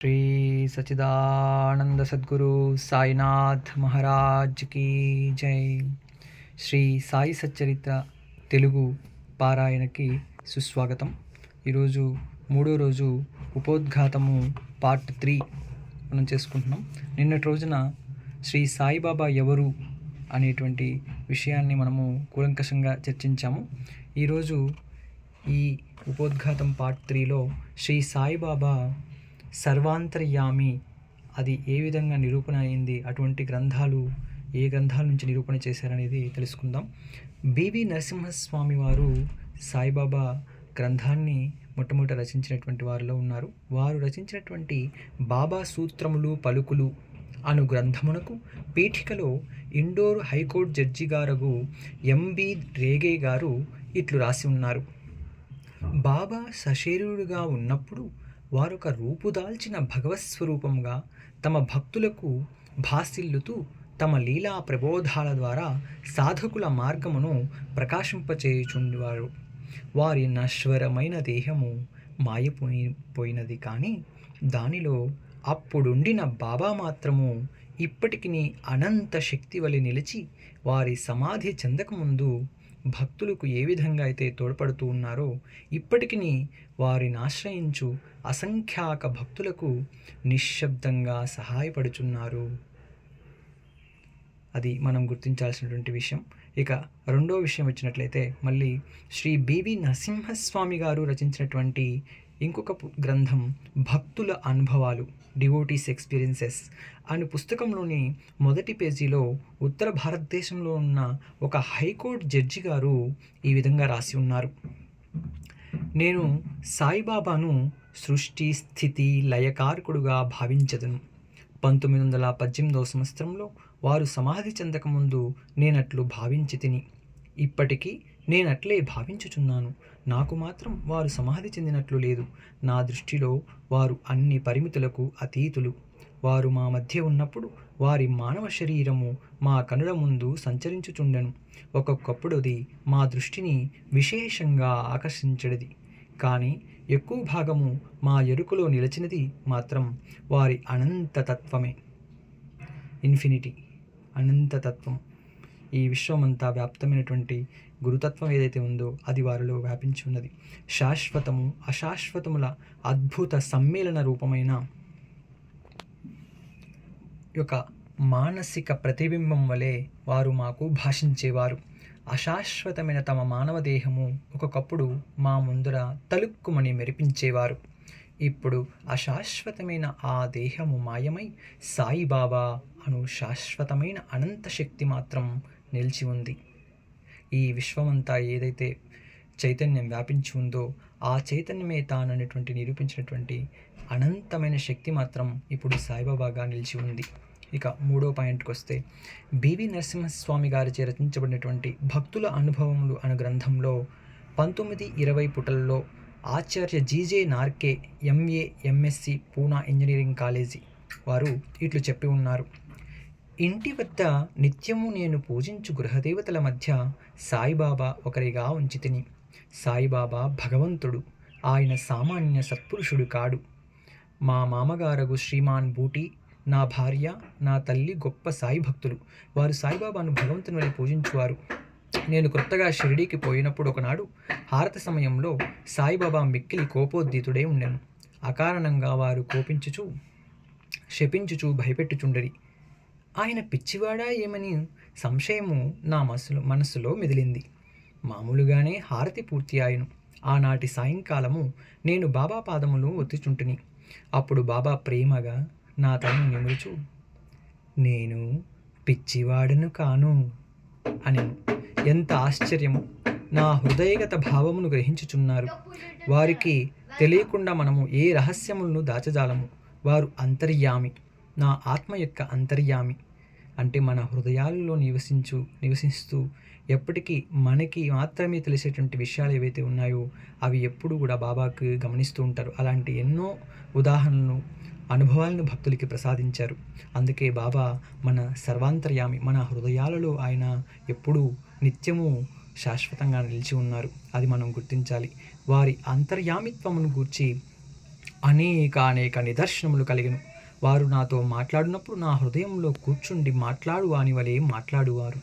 శ్రీ సచిదానంద సద్గురు సాయినాథ్ మహారాజ్ కీ జై. శ్రీ సాయి సచ్చరిత తెలుగు పారాయణకి సుస్వాగతం. ఈరోజు మూడో రోజు ఉపోద్ఘాతము పార్ట్ 3 మనం చేసుకుంటున్నాం. నిన్నటి రోజున శ్రీ సాయిబాబా ఎవరు అనేటువంటి విషయాన్ని మనము కూలంకషంగా చర్చించాము. ఈరోజు ఈ ఉపోద్ఘాతం పార్ట్ 3లో శ్రీ సాయిబాబా సర్వాంతర్యామి, అది ఏ విధంగా నిరూపణ అయింది, అటువంటి గ్రంథాలు ఏ గ్రంథాల నుంచి నిరూపణ చేశారనేది తెలుసుకుందాం. బివి నరసింహస్వామి వారు సాయిబాబా గ్రంథాన్ని మొట్టమొదట రచించినటువంటి వారిలో ఉన్నారు. వారు రచించినటువంటి బాబా సూత్రములు పలుకులు అను గ్రంథమునకు పీఠికలో ఇండోర్ హైకోర్టు జడ్జి గారు ఎంబి రేగే గారు ఇట్లు రాసి ఉన్నారు. బాబా సశరీరుడుగా ఉన్నప్పుడు వారొక రూపుదాల్చిన భగవత్స్వరూపంగా తమ భక్తులకు భాసిల్లుతూ తమ లీలా ప్రబోధాల ద్వారా సాధకుల మార్గమును ప్రకాశింపచేయుచుండేవారు. వారి నశ్వరమైన దేహము మాయపోయినది, కానీ దానిలో అప్పుడుండిన బాబా మాత్రము ఇప్పటికి అనంత శక్తి వలె నిలిచి వారి సమాధి చెందకముందు భక్తులకు ఏ విధంగా అయితే తోడ్పడుతూ ఉన్నారో ఇప్పటికీ వారిని ఆశ్రయించు అసంఖ్యాక భక్తులకు నిశ్శబ్దంగా సహాయపడుచున్నారు. అది మనం గుర్తించాల్సినటువంటి విషయం. ఇక రెండో విషయం వచ్చినట్లయితే మళ్ళీ శ్రీ బివి నరసింహస్వామి గారు రచించినటువంటి ఇంకొక గ్రంథం భక్తుల అనుభవాలు, డివోటీస్ ఎక్స్పీరియన్సెస్ అనే పుస్తకంలోని మొదటి పేజీలో ఉత్తర భారతదేశంలో ఉన్న ఒక హైకోర్టు జడ్జి గారు ఈ విధంగా రాసి ఉన్నారు. నేను సాయిబాబాను సృష్టి స్థితి లయకారకుడుగా భావించదును. 1918వ సంవత్సరంలో వారు సమాధి చెందకముందు నేనట్లు భావించి తిని, ఇప్పటికీ నేనట్లే భావించుచున్నాను. నాకు మాత్రం వారు సమాధి చెందినట్లు లేదు. నా దృష్టిలో వారు అన్ని పరిమితులకు అతీతులు. వారు మా మధ్య ఉన్నప్పుడు వారి మానవ శరీరము మా కనుల ముందు సంచరించుచుండెను. ఒక్కొక్కప్పుడుది మా దృష్టిని విశేషంగా ఆకర్షించడిది, కానీ ఎక్కువ భాగము మా ఎరుకలో నిలిచినది మాత్రం వారి అనంతతత్వమే. ఇన్ఫినిటీ, అనంతతత్వం, ఈ విశ్వమంతా వ్యాప్తమైనటువంటి గురుతత్వం ఏదైతే ఉందో అది వారిలో వ్యాపించి ఉన్నది. శాశ్వతము అశాశ్వతముల అద్భుత సమ్మేళన రూపమైన యొక్క మానసిక ప్రతిబింబం వలె వారు మాకు భాషించేవారు. అశాశ్వతమైన తమ మానవ దేహము ఒకప్పుడు మా ముందర తలుక్కుమని మెరిపించేవారు. ఇప్పుడు అశాశ్వతమైన ఆ దేహము మాయమై సాయిబాబా అను శాశ్వతమైన అనంత శక్తి మాత్రం నిలిచి ఉంది. ఈ విశ్వమంతా ఏదైతే చైతన్యం వ్యాపించి ఉందో ఆ చైతన్యమే తాననేటువంటి నిరూపించినటువంటి అనంతమైన శక్తి మాత్రం ఇప్పుడు సాయిబాబాగా నిలిచి ఉంది. ఇక మూడో పాయింట్కి వస్తే బివి నరసింహస్వామి గారిచే రచించబడినటువంటి భక్తుల అనుభవములు అను గ్రంథంలో 19-20 పుటల్లో ఆచార్య G J Narke M A M Sc Poona engineering college వారు ఇట్లు చెప్పి ఉన్నారు. ఇంటి వద్ద నిత్యము నేను పూజించు గృహదేవతల మధ్య సాయిబాబా ఒకరిగా ఉంచితిని. సాయిబాబా భగవంతుడు, ఆయన సామాన్య సత్పురుషుడు కాడు. మా మామగారగు శ్రీమాన్ బూటి, నా భార్య, నా తల్లి గొప్ప సాయి భక్తులు. వారు సాయిబాబాను భగవంతుని వలె పూజించువారు. నేను కొత్తగా షిరిడీకి పోయినప్పుడు ఒకనాడు హారతి సమయంలో సాయిబాబా మిక్కిలి కోపోద్దీతుడై ఉండెను. అకారణంగా వారు కోపించుచు శపించుచు భయపెట్టుచుండరి. ఆయన పిచ్చివాడా ఏమని సంశయము నా మనస్సులో మెదిలింది. మామూలుగానే హారతి పూర్తి ఆయను. ఆనాటి సాయంకాలము నేను బాబా పాదములు ఒత్తుచుంటిని. అప్పుడు బాబా ప్రేమగా నా తలను నిమురుచు, నేను పిచ్చివాడను కాను అనెను. ఎంత ఆశ్చర్యము! నా హృదయగత భావమును గ్రహించుచున్నారు. వారికి తెలియకుండా మనము ఏ రహస్యములను దాచజాలము. వారు అంతర్యామి, నా ఆత్మ యొక్క అంతర్యామి. అంటే మన హృదయాలలో నివసిస్తూ ఎప్పటికీ మనకి మాత్రమే తెలిసేటువంటి విషయాలు ఏవైతే ఉన్నాయో అవి ఎప్పుడు కూడా బాబాకు గమనిస్తూ ఉంటారు. అలాంటి ఎన్నో ఉదాహరణలు, అనుభవాలను భక్తులకి ప్రసాదించారు. అందుకే బాబా మన సర్వాంతర్యామి, మన హృదయాలలో ఆయన ఎప్పుడూ నిత్యము శాశ్వతంగా నిలిచి ఉన్నారు. అది మనం గుర్తించాలి. వారి అంతర్యామిత్వమును గూర్చి అనేక నిదర్శనములు కలిగెను. వారు నాతో మాట్లాడినప్పుడు నా హృదయంలో కూర్చుండి మాట్లాడు వాని వలె మాట్లాడువారు.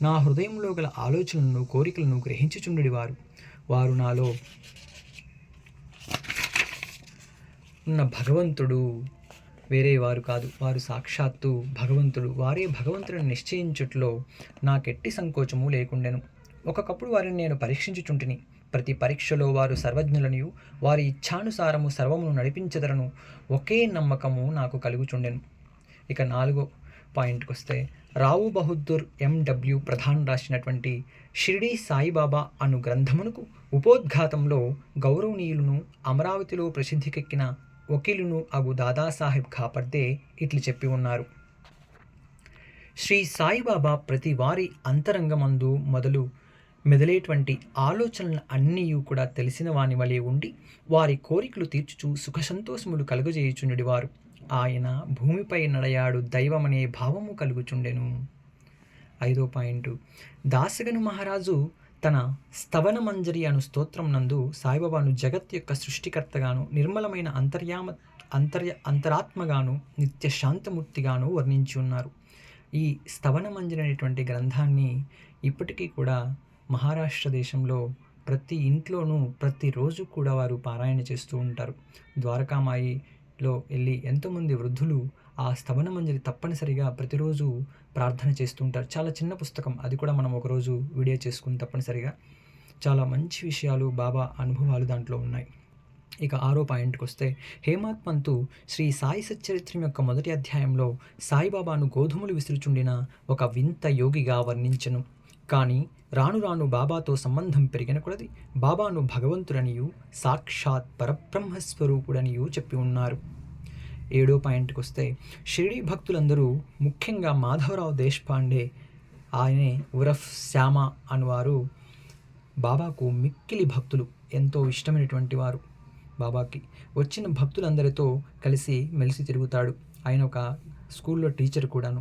నా హృదయంలో గల ఆలోచనలను కోరికలను గ్రహించుచుండెడివారు. వారు నాలో ఉన్న భగవంతుడు వేరే వారు కాదు, వారు సాక్షాత్తు భగవంతుడు. వారే భగవంతుడిని నిశ్చయించుట్లో నాకెట్టి సంకోచము లేకుండెను. ఒకప్పుడు వారిని నేను పరీక్షించుచుంటిని. ప్రతి పరీక్షలో వారు సర్వజ్ఞులనియు వారి ఇచ్ఛానుసారము సర్వమును నడిపించదరను ఒకే నమ్మకము నాకు కలుగుచుండెను. ఇక 4వ పాయింట్కి వస్తే, రావు బహదూర్ ఎండబ్ల్యూ ప్రధాన్ రాసినటువంటి షిరిడీ సాయిబాబా అను గ్రంథమునకు ఉపోద్ఘాతంలో గౌరవనీయులను అమరావతిలో ప్రసిద్ధికెక్కిన వకీలును అగు దాదాసాహెబ్ ఖాపర్దే ఇట్లు చెప్పి ఉన్నారు. శ్రీ సాయిబాబా ప్రతి వారి అంతరంగమందు మెదలేటువంటి ఆలోచనలు అన్నీ కూడా తెలిసిన వాని వలె ఉండి వారి కోరికలు తీర్చుచు సుఖ సంతోషములు కలుగజేయుచుండెడివారు. ఆయన భూమిపై నడయాడు దైవమనే భావము కలుగుచుండెను. 5వ పాయింట్, దాసగను మహారాజు తన స్తవన మంజరి అను స్తోత్రం నందు సాయిబాబాను జగత్ యొక్క సృష్టికర్తగాను, నిర్మలమైన అంతరాత్మగాను, నిత్య శాంతమూర్తిగాను వర్ణించి ఉన్నారు. ఈ స్తవన మంజరి అనేటువంటి గ్రంథాన్ని ఇప్పటికీ కూడా మహారాష్ట్ర దేశంలో ప్రతి ఇంట్లోనూ ప్రతిరోజు కూడా వారు పారాయణ చేస్తూ ఉంటారు. ద్వారకామాయిలో వెళ్ళి ఎంతోమంది వృద్ధులు ఆ స్తవన మంజరి తప్పనిసరిగా ప్రతిరోజు ప్రార్థన చేస్తూ ఉంటారు. చాలా చిన్న పుస్తకం, అది కూడా మనం ఒకరోజు వీడియో చేసుకుని తప్పనిసరిగా. చాలా మంచి విషయాలు, బాబా అనుభవాలు దాంట్లో ఉన్నాయి. ఇక 6వ పాయింట్కి వస్తే, హేమాత్ పంతు శ్రీ సాయి సచ్చరిత్రం యొక్క మొదటి అధ్యాయంలో సాయిబాబాను గోధుమలు విసురుచుండిన ఒక వింత యోగిగా వర్ణించను. కానీ రాను రాను బాబాతో సంబంధం పెరిగిన కొలది బాబాను భగవంతుడనియు సాక్షాత్ పరబ్రహ్మస్వరూపుడనియు చెప్పి ఉన్నారు. 7వ పాయింట్కి వస్తే, షిరిడీ భక్తులందరూ ముఖ్యంగా మాధవరావు దేశపాండే, ఆయనే ఉరఫ్ శ్యామ అనువారు బాబాకు మిక్కిలి భక్తులు, ఎంతో ఇష్టమైనటువంటి వారు. బాబాకి వచ్చిన భక్తులందరితో కలిసి మెలిసి తిరుగుతాడు. ఆయన ఒక స్కూల్లో టీచర్ కూడాను.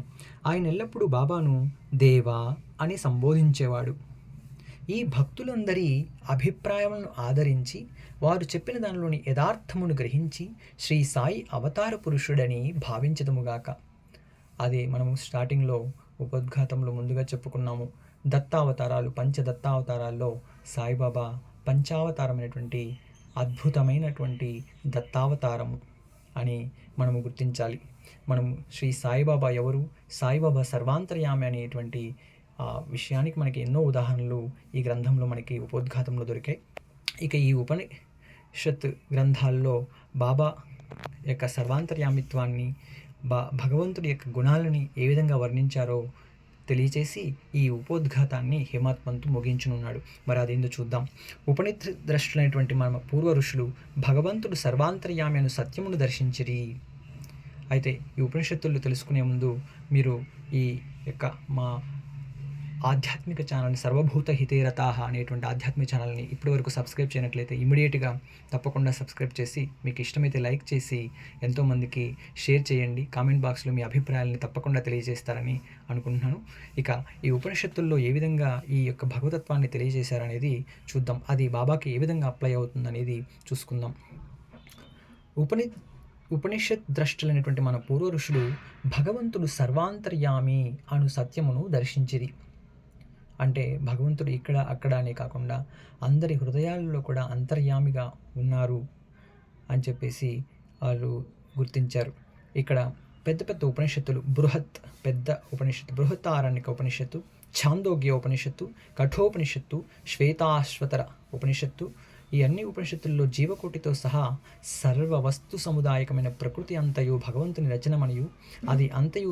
ఆయన ఎల్లప్పుడూ బాబాను దేవా అని సంబోధించేవాడు. ఈ భక్తులందరి అభిప్రాయములను ఆదరించి వారు చెప్పిన దానిలోని యథార్థమును గ్రహించి శ్రీ సాయి అవతార పురుషుడని భావించదముగాక. అదే మనము స్టార్టింగ్లో ఉపోద్ఘాతంలో ముందుగా చెప్పుకున్నాము. దత్తావతారాలు, పంచదత్తావతారాల్లో సాయిబాబా పంచావతారమైనటువంటి అద్భుతమైనటువంటి దత్తావతారము అని మనము గుర్తించాలి. మనము శ్రీ సాయిబాబా ఎవరు, సాయిబాబా సర్వాంతర్యామి అనేటువంటి విషయానికి మనకి ఎన్నో ఉదాహరణలు ఈ గ్రంథంలో మనకి ఉపోద్ఘాతంలో దొరికాయి. ఇక ఈ ఉపనిషత్ గ్రంథాల్లో బాబా యొక్క సర్వాంతర్యామిత్వాన్ని, భగవంతుడి యొక్క గుణాలని ఏ విధంగా వర్ణించారో తెలియచేసి ఈ ఉపోద్ఘాతాన్ని హేమాత్ పంతు ముగించనున్నాడు. మరి అదేందో చూద్దాం. ఉపనిద్రష్టులైనటువంటి మన పూర్వ ఋషులు భగవంతుడు సర్వాంతర్యామి అను సత్యమును దర్శించిరి. అయితే ఈ ఉపనిషత్తులు తెలుసుకునే ముందు మీరు ఈ యొక్క మా ఆధ్యాత్మిక ఛానల్ని, సర్వభూత హితేరతాహ అనేటువంటి ఆధ్యాత్మిక ఛానల్ని ఇప్పటివరకు సబ్స్క్రైబ్ చేయనట్లయితే ఇమీడియట్గా తప్పకుండా సబ్స్క్రైబ్ చేసి, మీకు ఇష్టమైతే లైక్ చేసి ఎంతోమందికి షేర్ చేయండి. కామెంట్ బాక్స్లో మీ అభిప్రాయాలని తప్పకుండా తెలియజేస్తారని అనుకుంటున్నాను. ఇక ఈ ఉపనిషత్తుల్లో ఏ విధంగా ఈ యొక్క భగవతత్వాన్ని తెలియజేశారనేది చూద్దాం. అది బాబాకి ఏ విధంగా అప్లై అవుతుందనేది చూసుకుందాం. ఉపనిషత్ ద్రష్టులైనటువంటి మన పూర్వ ఋషులు భగవంతుడు సర్వాంతర్యామి అను సత్యమును దర్శించిరి. అంటే భగవంతుడు ఇక్కడ అక్కడ అనే కాకుండా అందరి హృదయాలలో కూడా అంతర్యామిగా ఉన్నారు అని చెప్పేసి వాళ్ళు గుర్తించారు. ఇక్కడ పెద్ద పెద్ద ఉపనిషత్తులు, పెద్ద ఉపనిషత్తు బృహత్తారణ్యక ఉపనిషత్తు, ఛాందోగ్య ఉపనిషత్తు, కఠోపనిషత్తు, శ్వేతాశ్వతర ఉపనిషత్తు, ఈ అన్ని ఉపనిషత్తుల్లో జీవకోటితో సహా సర్వ వస్తు సముదాయకమైన ప్రకృతి అంతయు భగవంతుని రచనమనియు, అది అంతయు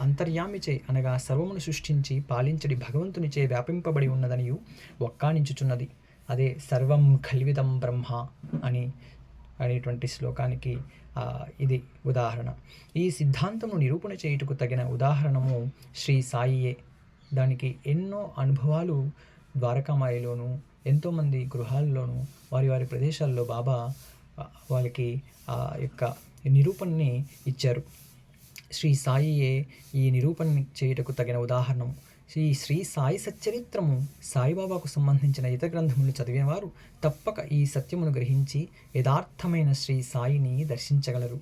అంతర్యామిచే అనగా సర్వమును సృష్టించి పాలించడి భగవంతునిచే వ్యాపింపబడి ఉన్నదనియు వక్కాణించుచున్నది. అదే సర్వం కల్విదం బ్రహ్మ అనేటువంటి శ్లోకానికి ఇది ఉదాహరణ. ఈ సిద్ధాంతము నిరూపణ చేయుటకు తగిన ఉదాహరణము శ్రీ సాయియే. దానికి ఎన్నో అనుభవాలు ద్వారకామాయిలోను, ఎంతోమంది గృహాల్లోనూ, వారి వారి ప్రదేశాల్లో బాబా వాళ్ళకి ఆ యొక్క నిరూపణని ఇచ్చారు. శ్రీ సాయియే ఈ నిరూపణ చేయుటకు తగిన ఉదాహరణం. ఈ శ్రీ సాయి సచ్చరిత్రము సాయిబాబాకు సంబంధించిన ఇతర గ్రంథములు చదివేవారు తప్పక ఈ సత్యమును గ్రహించి యథార్థమైన శ్రీ సాయిని దర్శించగలరు.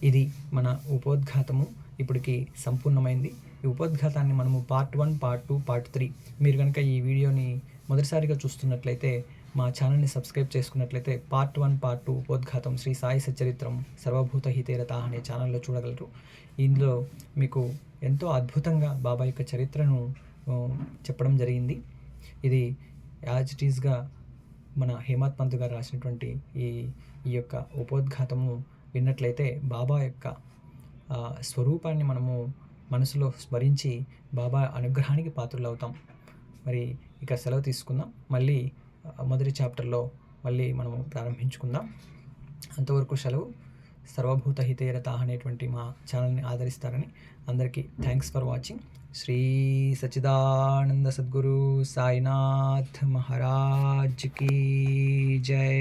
ఇది మన ఉపోద్ఘాతము ఇప్పటికి సంపూర్ణమైంది. ఈ ఉపోద్ఘాతాన్ని మనము పార్ట్ 1, పార్ట్ 2, పార్ట్ 3 మీరు కనుక ఈ వీడియోని మొదటిసారిగా చూస్తున్నట్లయితే మా ఛానల్ని సబ్స్క్రైబ్ చేసుకున్నట్లయితే పార్ట్ 1, పార్ట్ 2 ఉపోద్ఘాతం శ్రీ సాయి సచ్చరిత్రం సర్వభూత హితేరత అనే ఛానల్లో చూడగలరు. ఇందులో మీకు ఎంతో అద్భుతంగా బాబా యొక్క చరిత్రను చెప్పడం జరిగింది. ఇది యాజ్ ఇట్ ఈస్గా మన హేమాత్ పంత్ గారు రాసినటువంటి ఈ యొక్క ఉపోద్ఘాతము విన్నట్లయితే బాబా యొక్క స్వరూపాన్ని మనము మనసులో స్మరించి బాబా అనుగ్రహానికి పాత్రలు అవుతాం. మరి ఇక సెలవు తీసుకుందాం. మళ్ళీ మొదటి చాప్టర్లో మళ్ళీ మనము ప్రారంభించుకుందాం. అంతవరకు సెలవు. సర్వభూత హితేరత అనేటువంటి మా ఛానల్ని ఆదరిస్తారని అందరికీ thanks for watching. Shri Sachchidananda Sadguru Sainath Maharaj కీ జై.